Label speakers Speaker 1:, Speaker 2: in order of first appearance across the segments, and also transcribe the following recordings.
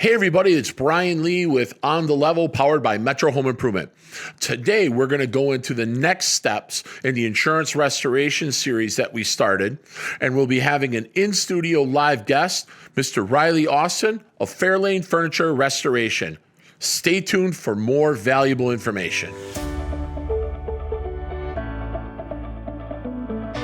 Speaker 1: Hey everybody, it's Brian Lee with On the Level, powered by Metro Home Improvement. Today we're going to go into the next steps in the insurance restoration series that we started, and we'll be having an in-studio live guest, Mr. Ryley Austyn of Fairlane Furniture Restoration. Stay tuned for more valuable information.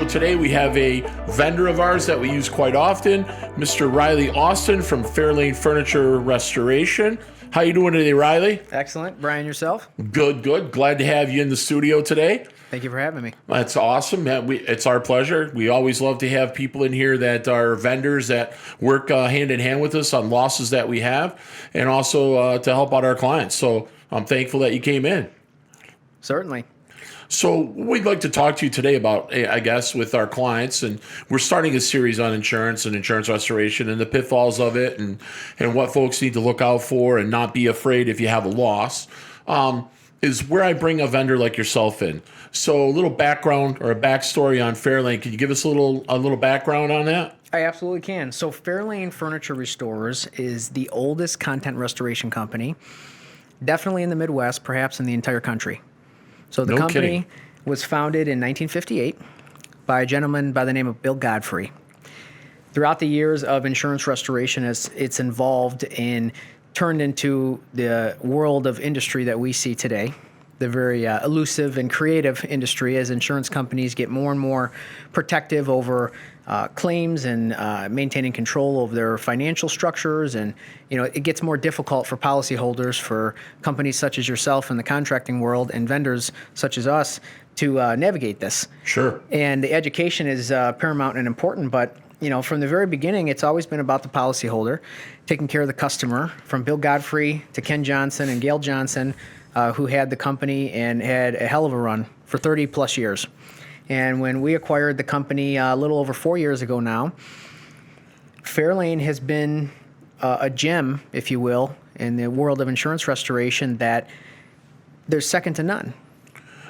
Speaker 1: Today we have a vendor of ours that we use quite often, Mr. Ryley Austyn from Fairlane Furniture Restoration. How you doing today, Ryley?
Speaker 2: Excellent. Brian, yourself?
Speaker 1: Good. Glad to have you in the studio today.
Speaker 2: Thank you for having me.
Speaker 1: That's awesome. It's our pleasure. We always love to have people in here that are vendors that work hand in hand with us on losses that we have, and also to help out our clients. So I'm thankful that you came in.
Speaker 2: Certainly.
Speaker 1: So we'd like to talk to you today about, I guess, with our clients, and we're starting a series on insurance and insurance restoration and the pitfalls of it, and what folks need to look out for and not be afraid if you have a loss, is where I bring a vendor like yourself in. So a little background or a backstory on Fairlane. Can you give us a little background on that?
Speaker 2: I absolutely can. So Fairlane Furniture Restorers is the oldest content restoration company, definitely in the Midwest, perhaps in the entire country. So the company was founded in 1958 by a gentleman by the name of Bill Godfrey. Throughout the years of insurance restoration, it's involved in turned into the world of industry that we see today, the very elusive and creative industry as insurance companies get more and more protective over claims and maintaining control of their financial structures. And, it gets more difficult for policyholders, for companies such as yourself in the contracting world and vendors such as us to navigate this.
Speaker 1: Sure.
Speaker 2: And the education is paramount and important, but from the very beginning, it's always been about the policyholder, taking care of the customer, from Bill Godfrey to Ken Johnson and Gail Johnson, who had the company and had a hell of a run for 30 plus years. And when we acquired the company a little over 4 years ago now, Fairlane has been a gem, if you will, in the world of insurance restoration that there's second to none.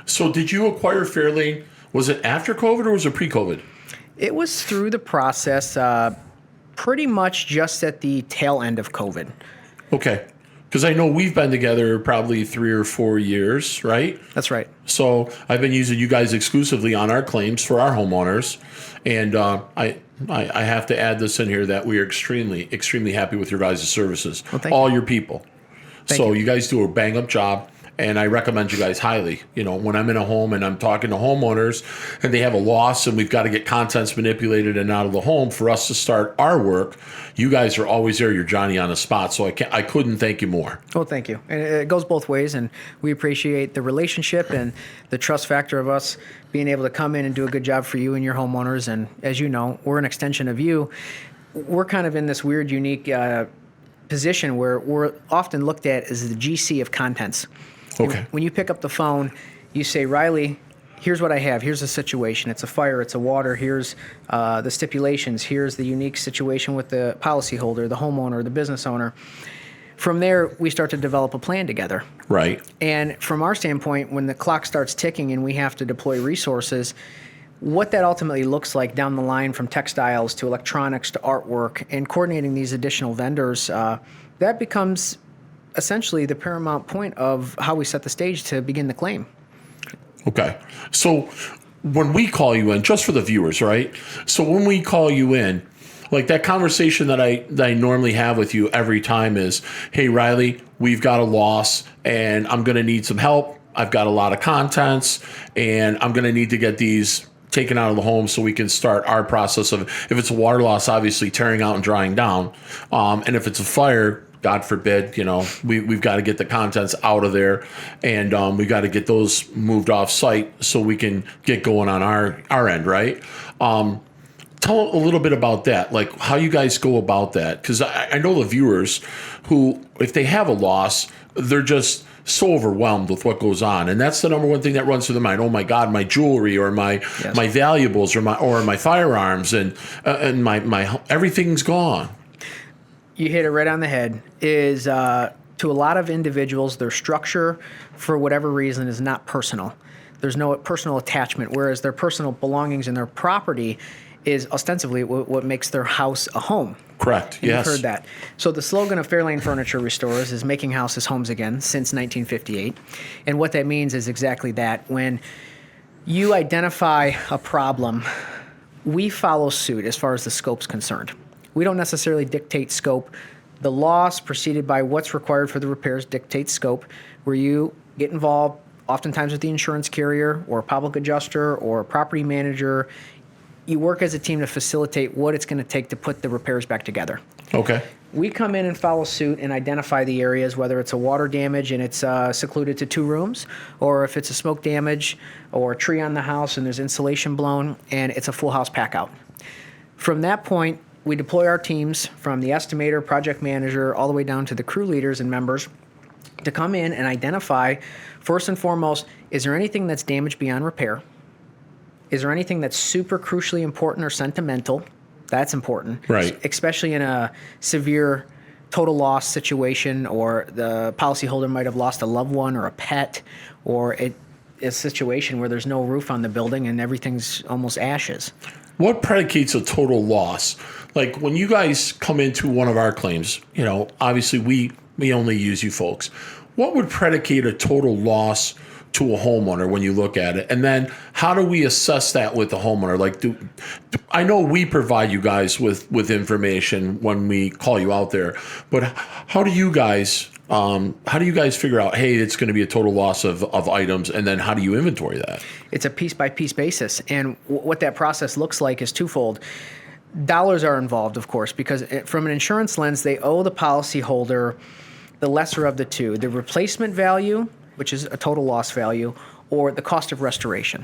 Speaker 1: So did you acquire Fairlane, was it after COVID or was it pre-COVID?
Speaker 2: It was through the process pretty much just at the tail end of COVID.
Speaker 1: Okay. Because I know we've been together probably 3 or 4 years, right?
Speaker 2: That's right.
Speaker 1: So I've been using you guys exclusively on our claims for our homeowners. And I have to add this in here that we are extremely, extremely happy with your guys' services.
Speaker 2: Well,
Speaker 1: all your people.
Speaker 2: Thank
Speaker 1: So
Speaker 2: you.
Speaker 1: you guys do a bang-up job. And I recommend you guys highly. When I'm in a home and I'm talking to homeowners and they have a loss and we've got to get contents manipulated and out of the home for us to start our work, you guys are always there. You're Johnny on the spot. So I couldn't thank you more.
Speaker 2: Well, thank you. And it goes both ways, and we appreciate the relationship and the trust factor of us being able to come in and do a good job for you and your homeowners. And as you know, we're an extension of you. We're kind of in this weird, unique position where we're often looked at as the GC of contents.
Speaker 1: Okay.
Speaker 2: When you pick up the phone, you say, Ryley, here's what I have. Here's the situation. It's a fire. It's a water. Here's the stipulations. Here's the unique situation with the policyholder, the homeowner, the business owner. From there, we start to develop a plan together.
Speaker 1: Right.
Speaker 2: And from our standpoint, when the clock starts ticking and we have to deploy resources, what that ultimately looks like down the line, from textiles to electronics to artwork, and coordinating these additional vendors, that becomes essentially the paramount point of how we set the stage to begin the claim.
Speaker 1: Okay. So when we call you in, just for the viewers, right? So when we call you in, like that conversation that I normally have with you every time is, hey, Ryley, we've got a loss and I'm going to need some help. I've got a lot of contents and I'm going to need to get these taken out of the home so we can start our process of, if it's a water loss, obviously tearing out and drying down. And if it's a fire, God forbid, we've got to get the contents out of there, and we got to get those moved off site so we can get going on our end, right? Tell a little bit about that, like how you guys go about that, because I know the viewers who, if they have a loss, they're just so overwhelmed with what goes on, and that's the number one thing that runs through their mind. Oh my God, my jewelry or my valuables or my firearms and my everything's gone.
Speaker 2: You hit it right on the head. Is to a lot of individuals, their structure, for whatever reason, is not personal. There's no personal attachment, whereas their personal belongings and their property is ostensibly what makes their house a home.
Speaker 1: Correct.
Speaker 2: And
Speaker 1: yes.
Speaker 2: You've heard that. So the slogan of Fairlane Furniture Restorers is making houses homes again since 1958. And what that means is exactly that. When you identify a problem, we follow suit as far as the scope's concerned. We don't necessarily dictate scope. The loss preceded by what's required for the repairs dictates scope, where you get involved oftentimes with the insurance carrier or a public adjuster or a property manager. You work as a team to facilitate what it's going to take to put the repairs back together.
Speaker 1: Okay.
Speaker 2: We come in and follow suit and identify the areas, whether it's a water damage and it's secluded to 2 rooms, or if it's a smoke damage or a tree on the house and there's insulation blown and it's a full house pack out. From that point, we deploy our teams from the estimator, project manager, all the way down to the crew leaders and members to come in and identify, first and foremost, is there anything that's damaged beyond repair? Is there anything that's super crucially important or sentimental? That's important.
Speaker 1: Right.
Speaker 2: Especially in a severe total loss situation, or the policyholder might have lost a loved one or a pet, or a situation where there's no roof on the building and everything's almost ashes.
Speaker 1: What predicates a total loss? Like when you guys come into one of our claims, obviously we only use you folks. What would predicate a total loss to a homeowner when you look at it? And then how do we assess that with the homeowner? Like, I know we provide you guys with information when we call you out there, but how do you guys figure out, hey, it's going to be a total loss of items, and then how do you inventory that?
Speaker 2: It's a piece-by-piece basis, and what that process looks like is twofold. Dollars are involved, of course, because from an insurance lens, they owe the policyholder the lesser of the two, the replacement value, which is a total loss value, or the cost of restoration.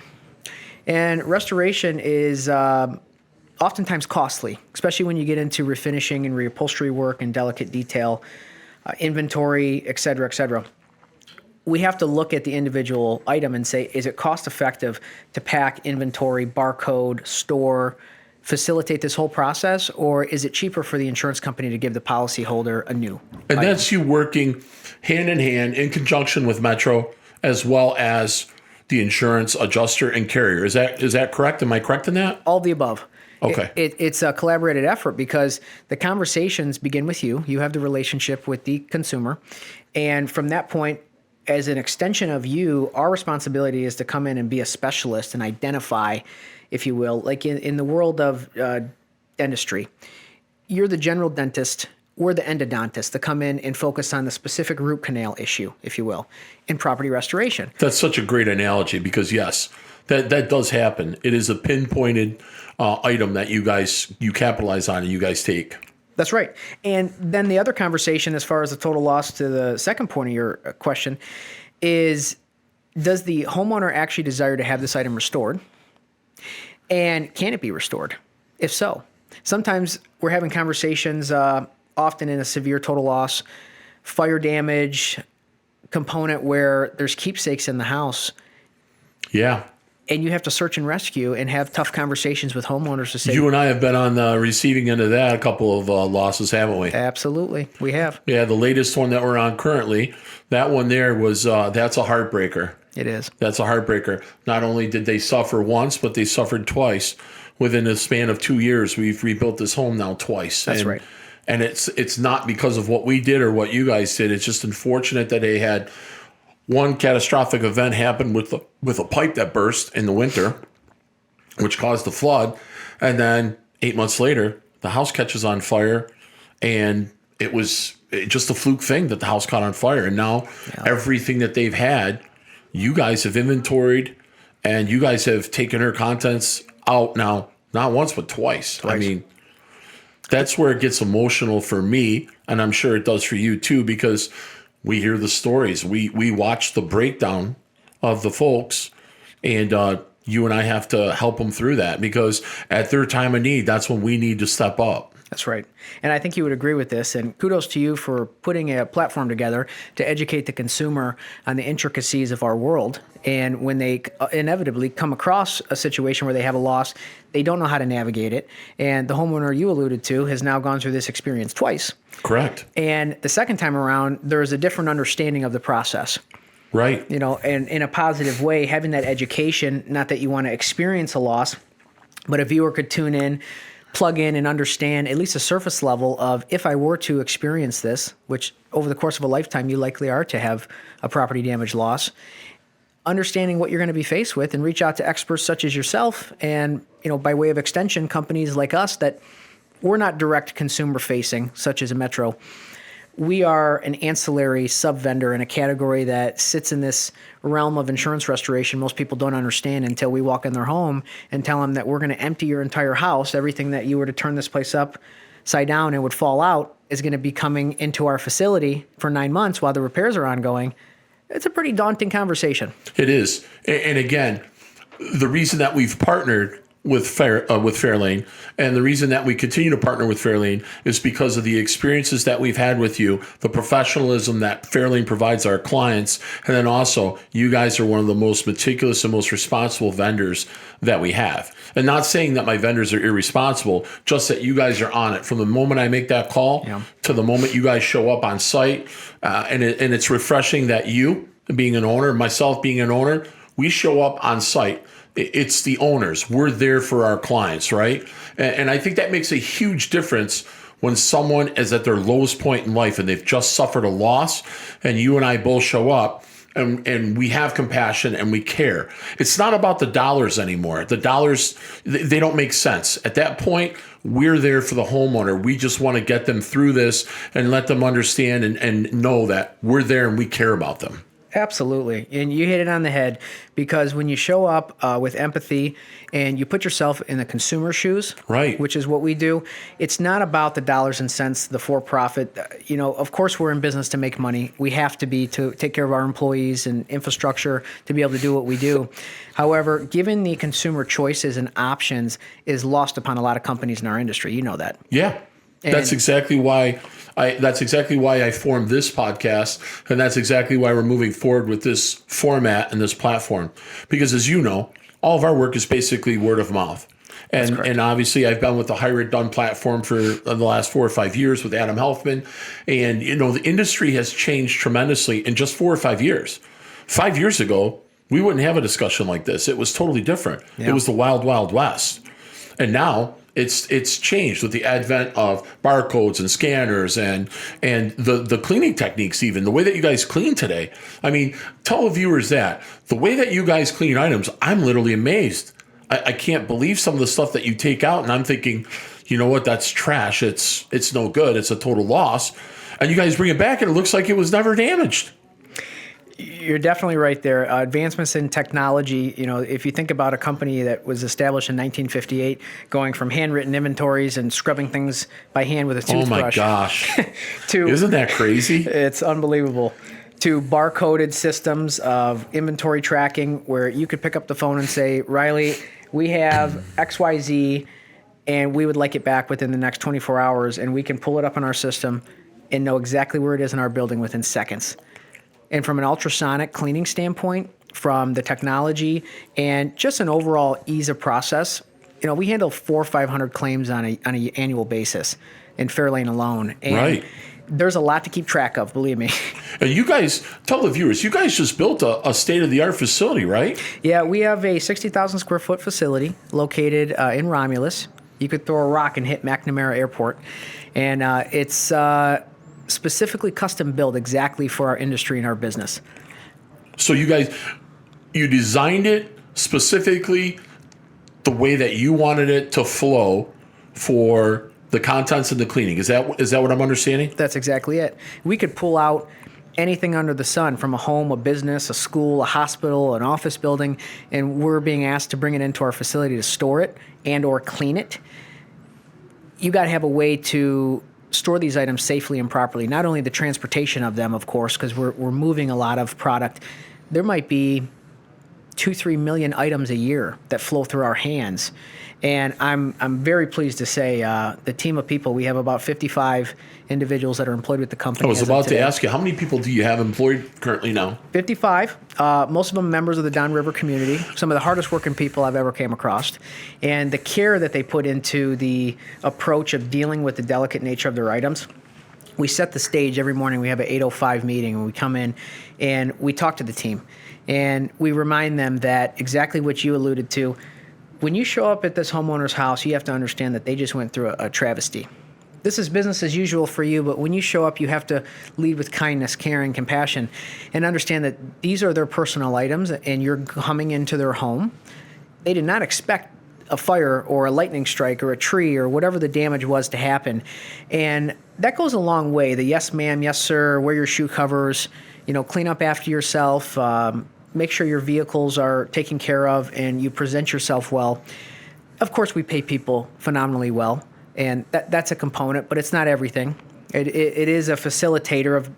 Speaker 2: And restoration is oftentimes costly, especially when you get into refinishing and reupholstery work and delicate detail, inventory, et cetera, et cetera. We have to look at the individual item and say, is it cost effective to pack, inventory, barcode, store, facilitate this whole process, or is it cheaper for the insurance company to give the policyholder a new
Speaker 1: And
Speaker 2: item?
Speaker 1: that's you working hand in hand in conjunction with Metro, as well as the insurance adjuster and carrier. Is that correct? Am I correct in that?
Speaker 2: All the above.
Speaker 1: Okay.
Speaker 2: It's a collaborated effort because the conversations begin with you. You have the relationship with the consumer. And from that point, as an extension of you, our responsibility is to come in and be a specialist and identify, if you will, like in the world of dentistry, you're the general dentist, we're the endodontist to come in and focus on the specific root canal issue, if you will, in property restoration.
Speaker 1: That's such a great analogy because, yes, that does happen. It is a pinpointed item that you capitalize on and you guys take.
Speaker 2: That's right. And then the other conversation, as far as the total loss to the second point of your question, is does the homeowner actually desire to have this item restored? And can it be restored? If so, sometimes we're having conversations, often in a severe total loss, fire damage component where there's keepsakes in the house.
Speaker 1: Yeah.
Speaker 2: And you have to search and rescue and have tough conversations with homeowners to say,
Speaker 1: You and I have been on the receiving end of that, a couple of losses, haven't we?
Speaker 2: absolutely, we have.
Speaker 1: Yeah, the latest one that we're on currently, that one there was, that's a heartbreaker.
Speaker 2: It is.
Speaker 1: That's a heartbreaker. Not only did they suffer once, but they suffered twice. Within a span of 2 years, we've rebuilt this home now twice.
Speaker 2: That's right.
Speaker 1: And it's not because of what we did or what you guys did. It's just unfortunate that they had one catastrophic event happen with a pipe that burst in the winter, which caused the flood. And then 8 months later, the house catches on fire, and it was just a fluke thing that the house caught on fire. And now everything that they've had, you guys have inventoried, and you guys have taken her contents out now, not once, but twice. I mean, that's where it gets emotional for me, and I'm sure it does for you too, because we hear the stories. We watch the breakdown of the folks, and you and I have to help them through that, because at their time of need, that's when we need to step up.
Speaker 2: That's right. And I think you would agree with this. And kudos to you for putting a platform together to educate the consumer on the intricacies of our world. And when they inevitably come across a situation where they have a loss, they don't know how to navigate it. And the homeowner you alluded to has now gone through this experience twice.
Speaker 1: Correct.
Speaker 2: And the second time around, there's a different understanding of the process.
Speaker 1: Right.
Speaker 2: You know, and in a positive way, having that education, not that you want to experience a loss, But a viewer could tune in, plug in, and understand at least a surface level of, if I were to experience this, which over the course of a lifetime you likely are to have a property damage loss, understanding what you're going to be faced with, and reach out to experts such as yourself and, by way of extension, companies like us that we're not direct consumer facing, such as a Metro. We are an ancillary sub-vendor in a category that sits in this realm of insurance restoration most people don't understand until we walk in their home and tell them that we're going to empty your entire house. Everything that you were to turn this place upside down and would fall out is going to be coming into our facility for 9 months while the repairs are ongoing. It's a pretty daunting conversation.
Speaker 1: It is. And again, the reason that we've partnered with Fairlane, and the reason that we continue to partner with Fairlane is because of the experiences that we've had with you, the professionalism that Fairlane provides our clients, and then also you guys are one of the most meticulous and most responsible vendors that we have. And not saying that my vendors are irresponsible, just that you guys are on it from the moment I make that call to the moment you guys show up on site. And it's refreshing that you, being an owner, myself being an owner, we show up on site. It's the owners. We're there for our clients, right? And I think that makes a huge difference when someone is at their lowest point in life and they've just suffered a loss, and you and I both show up and we have compassion and we care. It's not about the dollars anymore. The dollars, they don't make sense. At that point, we're there for the homeowner. We just want to get them through this and let them understand and know that we're there and we care about them.
Speaker 2: Absolutely. And you hit it on the head, because when you show up with empathy and you put yourself in the consumer's shoes,
Speaker 1: right,
Speaker 2: which is what we do, it's not about the dollars and cents, the for-profit. Of course, we're in business to make money. We have to be to take care of our employees and infrastructure to be able to do what we do. However, given the consumer choices and options is lost upon a lot of companies in our industry. You know that.
Speaker 1: Yeah. That's exactly why I formed this podcast, and that's exactly why we're moving forward with this format and this platform. Because as you know, all of our work is basically word of mouth. And obviously I've been with the Hire It Done platform for the last 4 or 5 years with Adam Helfman. And, the industry has changed tremendously in just 4 or 5 years. 5 years ago, we wouldn't have a discussion like this. It was totally different. Yeah. It was the wild, wild west. And now it's changed with the advent of barcodes and scanners and the cleaning techniques, even the way that you guys clean today. I mean, tell the viewers that the way that you guys clean items, I'm literally amazed. I can't believe some of the stuff that you take out, and I'm thinking, you know what, that's trash. It's no good. It's a total loss. And you guys bring it back and it looks like it was never damaged.
Speaker 2: You're definitely right there. Advancements in technology, if you think about a company that was established in 1958, going from handwritten inventories and scrubbing things by hand with a toothbrush.
Speaker 1: Oh my gosh.
Speaker 2: to,
Speaker 1: Isn't that crazy?
Speaker 2: It's unbelievable. To barcoded systems of inventory tracking where you could pick up the phone and say, Ryley, we have XYZ and we would like it back within the next 24 hours, and we can pull it up in our system and know exactly where it is in our building within seconds. And from an ultrasonic cleaning standpoint, from the technology and just an overall ease of process, we handle 400 or 500 claims on an annual basis in Fairlane alone. And
Speaker 1: right.
Speaker 2: There's a lot to keep track of, believe me.
Speaker 1: And you guys, tell the viewers, you guys just built a state-of-the-art facility, right?
Speaker 2: Yeah, we have a 60,000 square foot facility located in Romulus. You could throw a rock and hit McNamara Airport. And it's specifically custom built exactly for our industry and our business.
Speaker 1: So you designed it specifically the way that you wanted it to flow for the contents and the cleaning. Is that what I'm understanding?
Speaker 2: That's exactly it. We could pull out anything under the sun from a home, a business, a school, a hospital, an office building, and we're being asked to bring it into our facility to store it and or clean it. You got to have a way to store these items safely and properly. Not only the transportation of them, of course, because we're moving a lot of product. There might be 2-3 million items a year that flow through our hands. And I'm very pleased to say the team of people, we have about 55 individuals that are employed with the company.
Speaker 1: I was about to ask you, how many people do you have employed currently now?
Speaker 2: 55. Most of them members of the Downriver community. Some of the hardest working people I've ever came across. And the care that they put into the approach of dealing with the delicate nature of their items. We set the stage every morning. We have an 8:05 meeting, and we come in and we talk to the team. And we remind them that exactly what you alluded to, when you show up at this homeowner's house, you have to understand that they just went through a travesty. This is business as usual for you, but when you show up, you have to lead with kindness, caring, compassion, and understand that these are their personal items and you're coming into their home. They did not expect a fire or a lightning strike or a tree or whatever the damage was to happen. And that goes a long way. The yes ma'am, yes sir, wear your shoe covers, clean up after yourself, make sure your vehicles are taken care of and you present yourself well. Of course, we pay people phenomenally well. And that's a component, but it's not everything. It is a facilitator of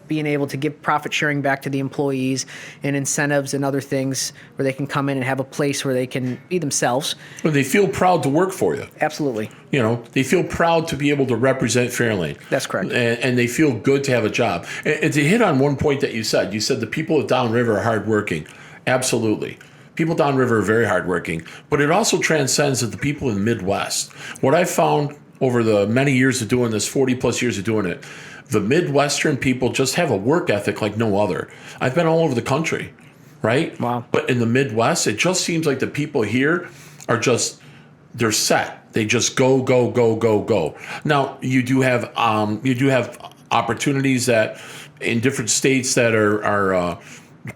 Speaker 2: being able to give profit sharing back to the employees and incentives and other things where they can come in and have a place where they can be themselves.
Speaker 1: But they feel proud to work for you.
Speaker 2: Absolutely.
Speaker 1: They feel proud to be able to represent Fairlane.
Speaker 2: That's correct.
Speaker 1: And they feel good to have a job. And to hit on one point that you said the people of Downriver are hardworking. Absolutely. People downriver are very hardworking, but it also transcends to the people in the Midwest. What I found over the many years of doing this, 40 plus years of doing it, the Midwestern people just have a work ethic like no other. I've been all over the country, right?
Speaker 2: Wow.
Speaker 1: But in the Midwest, it just seems like the people here are they're set. They just go, go, go, go, go. Now, you do have opportunities that in different states that are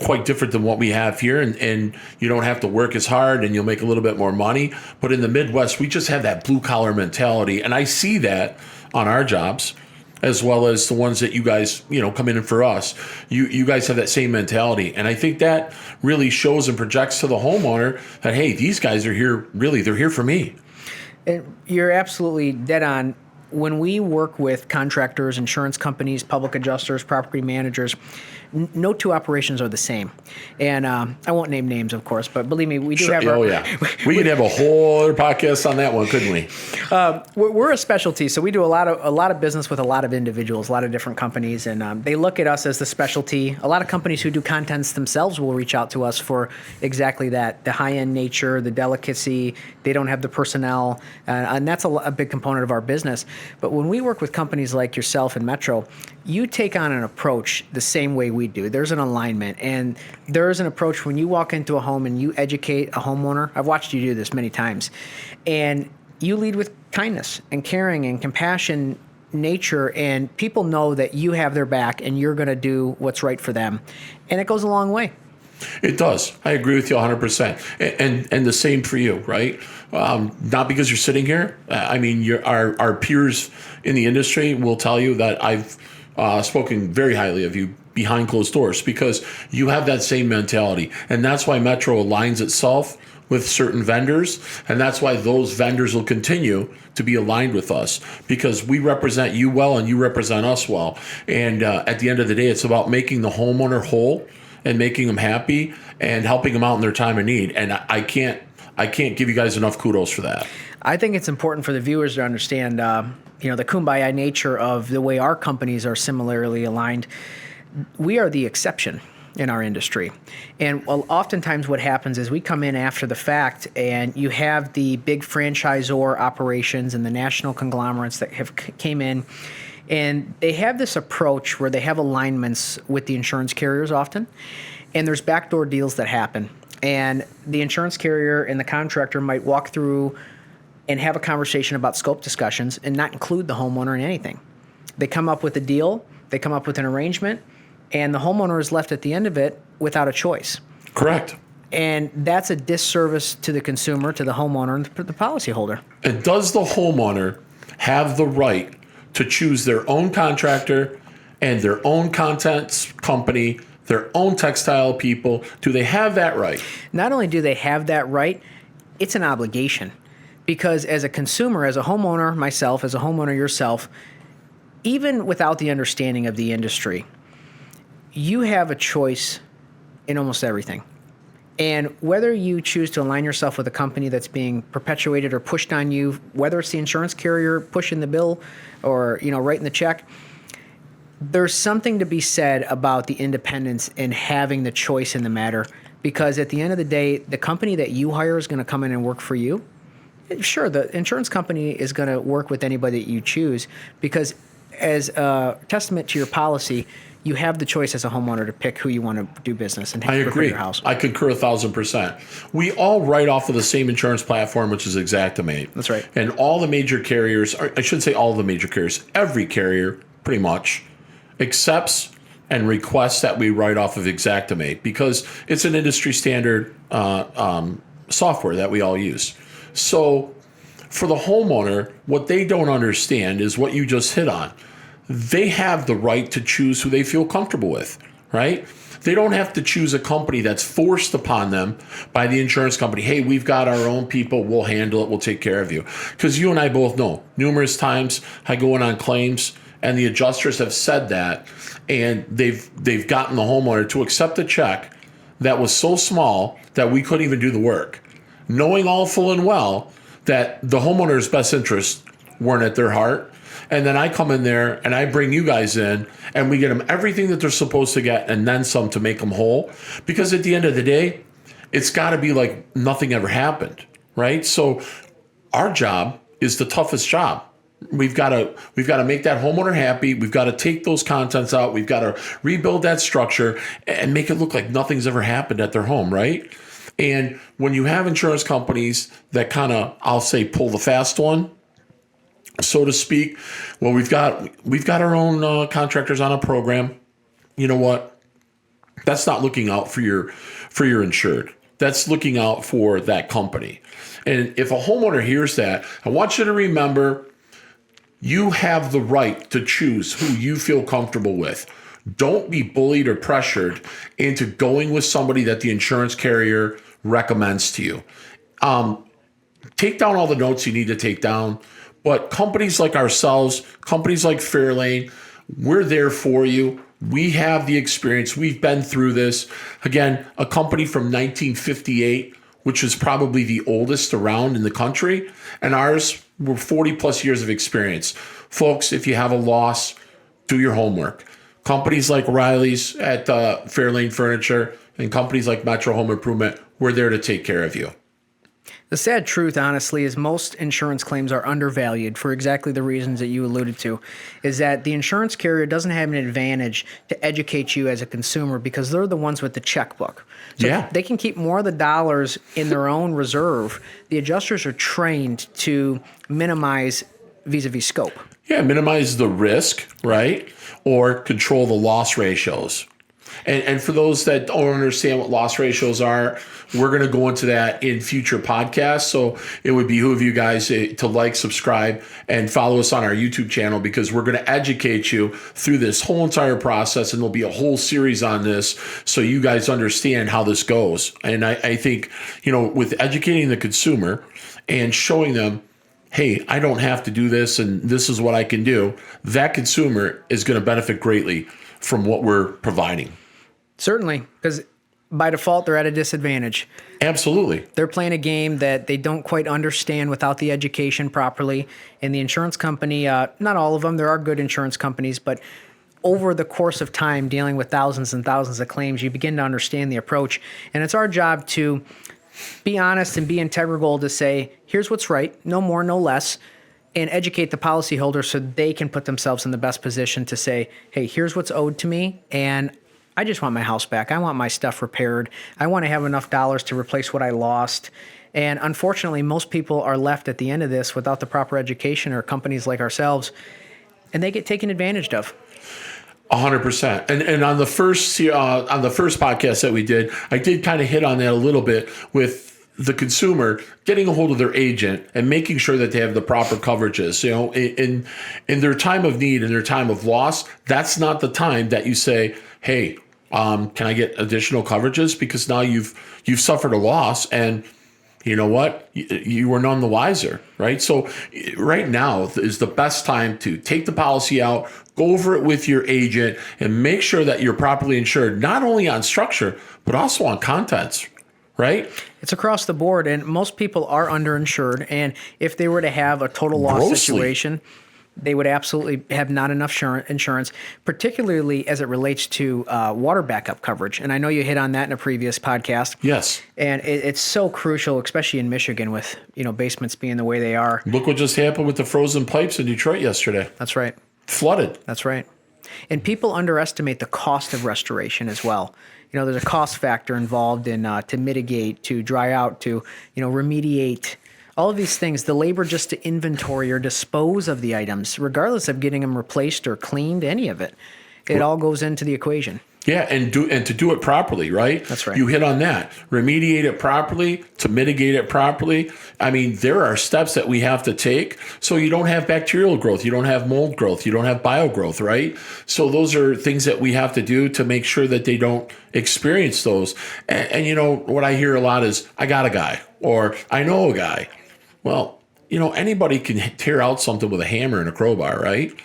Speaker 1: quite different than what we have here, and you don't have to work as hard and you'll make a little bit more money. But in the Midwest, we just have that blue collar mentality, and I see that on our jobs as well as the ones that you guys come in for us. You guys have that same mentality, and I think that really shows and projects to the homeowner that, hey, these guys are here, really, they're here for me.
Speaker 2: And you're absolutely dead on. When we work with contractors, insurance companies, public adjusters, property managers, no two operations are the same. And I won't name names, of course, but believe me, we do have our...
Speaker 1: Oh, yeah. We could have a whole other podcast on that one, couldn't we?
Speaker 2: We're a specialty, so we do a lot of business with a lot of individuals, a lot of different companies, and they look at us as the specialty. A lot of companies who do contents themselves will reach out to us for exactly that, the high-end nature, the delicacy. They don't have the personnel, and that's a big component of our business. But when we work with companies like yourself and Metro, you take on an approach the same way we do. There's an alignment, and there's an approach when you walk into a home and you educate a homeowner. I've watched you do this many times, and you lead with kindness and caring and compassion, nature, and people know that you have their back and you're going to do what's right for them, and it goes a long way.
Speaker 1: It does. I agree with you 100%. And the same for you, right? Not because you're sitting here. I mean, our peers in the industry will tell you that I've spoken very highly of you behind closed doors because you have that same mentality. And that's why Metro aligns itself with certain vendors. And that's why those vendors will continue to be aligned with us because we represent you well and you represent us well. And at the end of the day, it's about making the homeowner whole and making them happy and helping them out in their time of need. And I can't give you guys enough kudos for that.
Speaker 2: I think it's important for the viewers to understand, the kumbaya nature of the way our companies are similarly aligned. We are the exception in our industry. And oftentimes what happens is we come in after the fact and you have the big franchisor operations and the national conglomerates that came in. And they have this approach where they have alignments with the insurance carriers often, and there's backdoor deals that happen. And the insurance carrier and the contractor might walk through and have a conversation about scope discussions and not include the homeowner in anything. They come up with a deal, they come up with an arrangement, and the homeowner is left at the end of it without a choice.
Speaker 1: Correct.
Speaker 2: And that's a disservice to the consumer, to the homeowner, and the policyholder.
Speaker 1: And does the homeowner have the right to choose their own contractor and their own contents company, their own textile people? Do they have that right?
Speaker 2: Not only do they have that right, it's an obligation. Because as a consumer, as a homeowner, myself, as a homeowner yourself, even without the understanding of the industry, you have a choice in almost everything. And whether you choose to align yourself with a company that's being perpetuated or pushed on you, whether it's the insurance carrier pushing the bill or, writing the check, there's something to be said about the independence and having the choice in the matter. Because at the end of the day, the company that you hire is going to come in and work for you. Sure, the insurance company is going to work with anybody that you choose because as a testament to your policy, you have the choice as a homeowner to pick who you want to do business and
Speaker 1: I agree.
Speaker 2: your house.
Speaker 1: I concur 1,000%. We all write off of the same insurance platform, which is Xactimate.
Speaker 2: That's right.
Speaker 1: And all the major carriers, or I shouldn't say all the major carriers, every carrier pretty much accepts and requests that we write off of Xactimate because it's an industry standard software that we all use. So for the homeowner, what they don't understand is what you just hit on. They have the right to choose who they feel comfortable with, right? They don't have to choose a company that's forced upon them by the insurance company. Hey, we've got our own people. We'll handle it. We'll take care of you. Because you and I both know numerous times I go in on claims and the adjusters have said that, and they've gotten the homeowner to accept a check that was so small that we couldn't even do the work, knowing all full and well that the homeowner's best interests weren't at their heart. And then I come in there and I bring you guys in and we get them everything that they're supposed to get and then some to make them whole. Because at the end of the day, it's got to be like nothing ever happened, right? So our job is the toughest job. We've got to make that homeowner happy. We've got to take those contents out. We've got to rebuild that structure and make it look like nothing's ever happened at their home, right? And when you have insurance companies that kind of, I'll say, pull the fast one, so to speak, well, we've got our own contractors on a program. You know what? That's not looking out for your insured. That's looking out for that company. And if a homeowner hears that, I want you to remember, you have the right to choose who you feel comfortable with. Don't be bullied or pressured into going with somebody that the insurance carrier recommends to you. Take down all the notes you need to take down. But companies like ourselves, companies like Fairlane, we're there for you. We have the experience. We've been through this. Again, a company from 1958, which is probably the oldest around in the country. And ours, we're 40 plus years of experience. Folks, if you have a loss, do your homework. Companies like Ryley's at Fairlane Furniture and companies like Metro Home Improvement, we're there to take care of you.
Speaker 2: The sad truth, honestly, is most insurance claims are undervalued for exactly the reasons that you alluded to, is that the insurance carrier doesn't have an advantage to educate you as a consumer because they're the ones with the checkbook. So
Speaker 1: yeah.
Speaker 2: They can keep more of the dollars in their own reserve. The adjusters are trained to minimize vis-a-vis scope.
Speaker 1: Yeah, minimize the risk, right? Or control the loss ratios. And for those that don't understand what loss ratios are, we're going to go into that in future podcasts. So it would behoove you guys to like, subscribe, and follow us on our YouTube channel because we're going to educate you through this whole entire process. And there'll be a whole series on this so you guys understand how this goes. And I think, with educating the consumer and showing them, hey, I don't have to do this and this is what I can do, that consumer is going to benefit greatly from what we're providing.
Speaker 2: Certainly, because by default, they're at a disadvantage.
Speaker 1: Absolutely.
Speaker 2: They're playing a game that they don't quite understand without the education properly. And the insurance company, not all of them, there are good insurance companies, but over the course of time, dealing with thousands and thousands of claims, you begin to understand the approach. And it's our job to be honest and be integral to say, here's what's right, no more, no less, and educate the policyholder so they can put themselves in the best position to say, hey, here's what's owed to me, and I just want my house back. I want my stuff repaired. I want to have enough dollars to replace what I lost. And unfortunately, most people are left at the end of this without the proper education, or companies like ourselves, and they get taken advantage of.
Speaker 1: 100%. And on the first podcast that we did, I did kind of hit on that a little bit with the consumer getting a hold of their agent and making sure that they have the proper coverages. In their time of need and their time of loss, that's not the time that you say, hey, can I get additional coverages? Because now you've suffered a loss, and you know what? You were none the wiser, right? So right now is the best time to take the policy out, go over it with your agent, and make sure that you're properly insured, not only on structure, but also on contents, right?
Speaker 2: It's across the board, and most people are underinsured. And if they were to have a total loss situation, they would absolutely have not enough insurance, particularly as it relates to water backup coverage. And I know you hit on that in a previous podcast.
Speaker 1: Yes.
Speaker 2: And it's so crucial, especially in Michigan with, basements being the way they are.
Speaker 1: Look what just happened with the frozen pipes in Detroit yesterday.
Speaker 2: That's right.
Speaker 1: Flooded.
Speaker 2: That's right. And people underestimate the cost of restoration as well. There's a cost factor involved in to mitigate, to dry out, to remediate. All of these things, the labor just to inventory or dispose of the items, regardless of getting them replaced or cleaned, any of it, it all goes into the equation.
Speaker 1: Yeah, and to do it properly, right?
Speaker 2: That's right.
Speaker 1: You hit on that. Remediate it properly, to mitigate it properly. I mean, there are steps that we have to take so you don't have bacterial growth, you don't have mold growth, you don't have biogrowth, right? So those are things that we have to do to make sure that they don't experience those. And what I hear a lot is, I got a guy, or I know a guy. Well, anybody can tear out something with a hammer and a crowbar, right?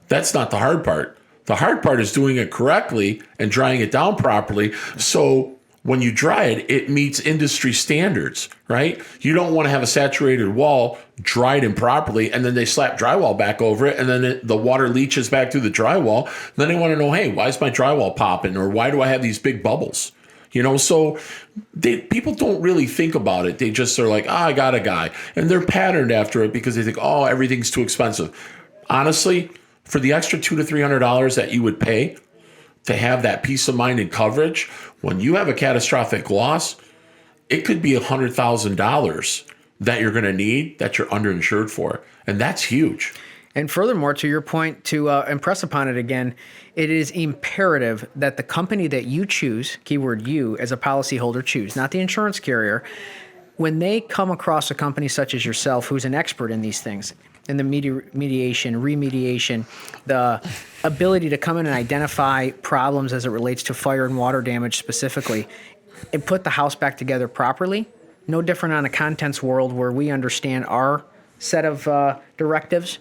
Speaker 1: That's not the hard part. The hard part is doing it correctly and drying it down properly. So when you dry it, it meets industry standards, right? You don't want to have a saturated wall dried improperly and then they slap drywall back over it and then the water leaches back through the drywall. Then they want to know, hey, why is my drywall popping? Or why do I have these big bubbles? So people don't really think about it. They just are like, I got a guy. And they're patterned after it because they think, everything's too expensive. Honestly, for the extra $200 to $300 that you would pay to have that peace of mind and coverage, when you have a catastrophic loss, it could be $100,000 that you're going to need that you're underinsured for. And that's huge.
Speaker 2: And furthermore, to your point, to impress upon it again, it is imperative that the company that you choose, keyword you, as a policyholder choose, not the insurance carrier, when they come across a company such as yourself who's an expert in these things, in the mediation, remediation, the ability to come in and identify problems as it relates to fire and water damage specifically, and put the house back together properly, no different on a contents world where we understand our set of directives,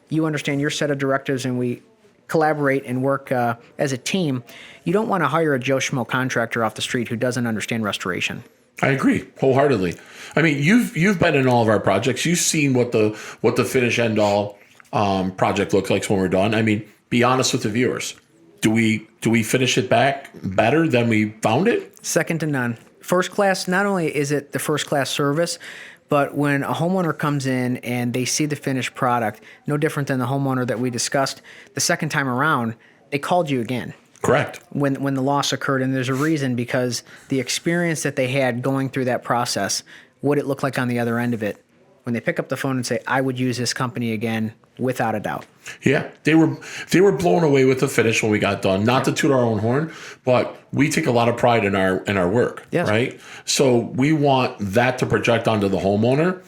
Speaker 2: you understand your set of directives, and we collaborate and work as a team. You don't want to hire a Joe Schmo contractor off the street who doesn't understand restoration.
Speaker 1: I agree wholeheartedly. I mean, you've been in all of our projects. You've seen what the finish end all project looks like when we're done. I mean, be honest with the viewers. Do we finish it back better than we found it?
Speaker 2: Second to none. First class. Not only is it the first class service, but when a homeowner comes in and they see the finished product, no different than the homeowner that we discussed the second time around, they called you again.
Speaker 1: Correct.
Speaker 2: When the loss occurred, and there's a reason, because the experience that they had going through that process, what it looked like on the other end of it, when they pick up the phone and say, I would use this company again, without a doubt.
Speaker 1: Yeah, they were blown away with the finish when we got done. Not to toot our own horn, but we take a lot of pride in our work, yes. Right? So we want that to project onto the homeowner,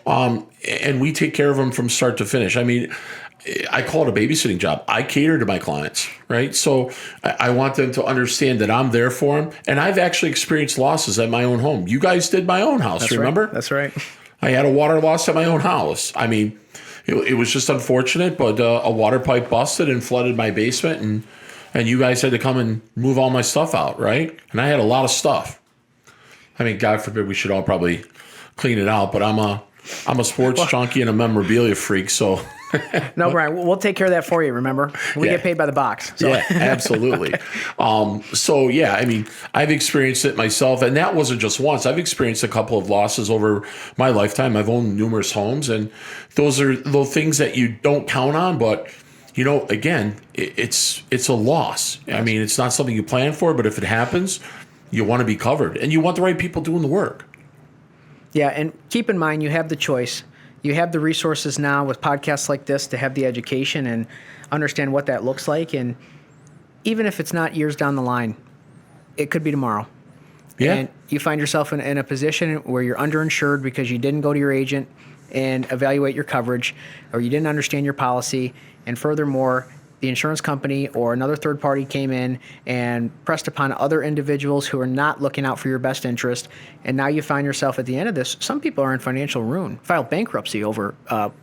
Speaker 1: and we take care of them from start to finish. I mean, I call it a babysitting job. I cater to my clients, right? So I want them to understand that I'm there for them. And I've actually experienced losses at my own home. You guys did my own house, remember?
Speaker 2: Right. That's right.
Speaker 1: I had a water loss at my own house. I mean, it was just unfortunate, but a water pipe busted and flooded my basement, and you guys had to come and move all my stuff out, right? And I had a lot of stuff. I mean, God forbid we should all probably clean it out, but I'm a sports junkie and a memorabilia freak, so...
Speaker 2: No, Brian, we'll take care of that for you, remember? We get paid by the box. So.
Speaker 1: Yeah, absolutely. So, yeah, I mean, I've experienced it myself, and that wasn't just once. I've experienced a couple of losses over my lifetime. I've owned numerous homes, and those are the things that you don't count on, but, again, it's a loss. I mean, it's not something you plan for, but if it happens, you want to be covered, and you want the right people doing the work.
Speaker 2: Yeah, and keep in mind, you have the choice. You have the resources now with podcasts like this to have the education and understand what that looks like. And even if it's not years down the line, it could be tomorrow. Yeah. And you find yourself in a position where you're underinsured because you didn't go to your agent and evaluate your coverage, or you didn't understand your policy. And furthermore, the insurance company or another third party came in and pressed upon other individuals who are not looking out for your best interest. And now you find yourself at the end of this. Some people are in financial ruin, filed bankruptcy over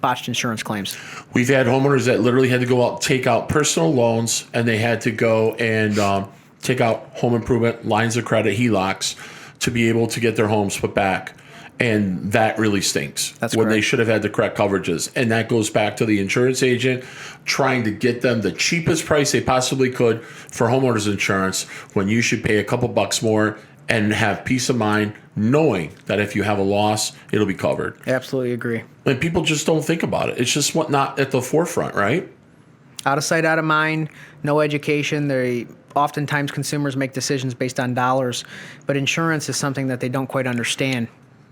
Speaker 2: botched insurance claims.
Speaker 1: We've had homeowners that literally had to go out, take out personal loans, and they had to go and take out home improvement lines of credit, HELOCs, to be able to get their homes put back. And that really stinks.
Speaker 2: That's
Speaker 1: when
Speaker 2: correct.
Speaker 1: They should have had the correct coverages. And that goes back to the insurance agent trying to get them the cheapest price they possibly could for homeowners insurance, when you should pay a couple bucks more and have peace of mind knowing that if you have a loss, it'll be covered.
Speaker 2: Absolutely agree.
Speaker 1: And people just don't think about it. It's just not at the forefront, right?
Speaker 2: Out of sight, out of mind, no education. Oftentimes consumers make decisions based on dollars, but insurance is something that they don't quite understand.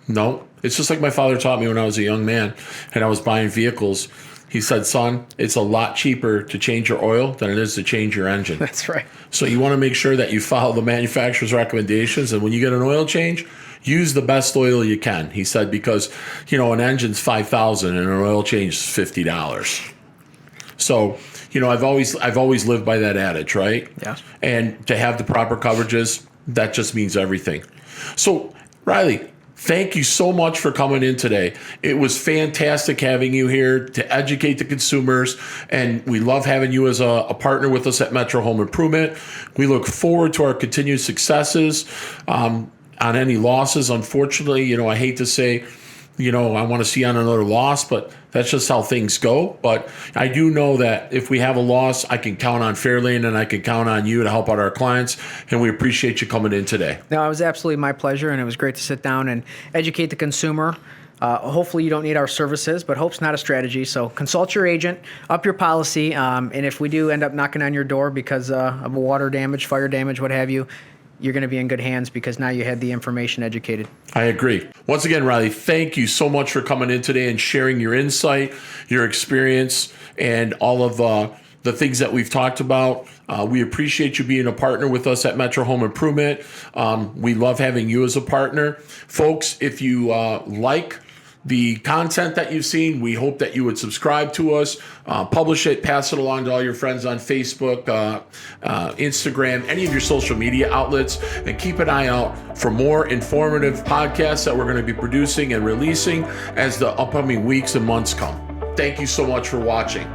Speaker 1: No, it's just like my father taught me when I was a young man and I was buying vehicles. He said, son, it's a lot cheaper to change your oil than it is to change your engine.
Speaker 2: That's right.
Speaker 1: So you want to make sure that you follow the manufacturer's recommendations. And when you get an oil change, use the best oil you can. He said, because, an engine's $5,000 and an oil change is $50. So, I've always lived by that adage, right?
Speaker 2: Yeah.
Speaker 1: And to have the proper coverages, that just means everything. So, Ryley, thank you so much for coming in today. It was fantastic having you here to educate the consumers, and we love having you as a partner with us at Metro Home Improvement. We look forward to our continued successes. On any losses, unfortunately, I hate to say, I want to see on another loss, but that's just how things go. But I do know that if we have a loss, I can count on Fairlane and I can count on you to help out our clients. And we appreciate you coming in today.
Speaker 2: No, it was absolutely my pleasure, and it was great to sit down and educate the consumer. Hopefully you don't need our services, but hope's not a strategy. So consult your agent, up your policy, and if we do end up knocking on your door because of water damage, fire damage, what have you, you're going to be in good hands because now you had the information educated.
Speaker 1: I agree. Once again, Ryley, thank you so much for coming in today and sharing your insight, your experience, and all of the things that we've talked about. We appreciate you being a partner with us at Metro Home Improvement. We love having you as a partner. Folks, if you like the content that you've seen, we hope that you would subscribe to us, publish it, pass it along to all your friends on Facebook, Instagram, any of your social media outlets, and keep an eye out for more informative podcasts that we're going to be producing and releasing as the upcoming weeks and months come. Thank you so much for watching.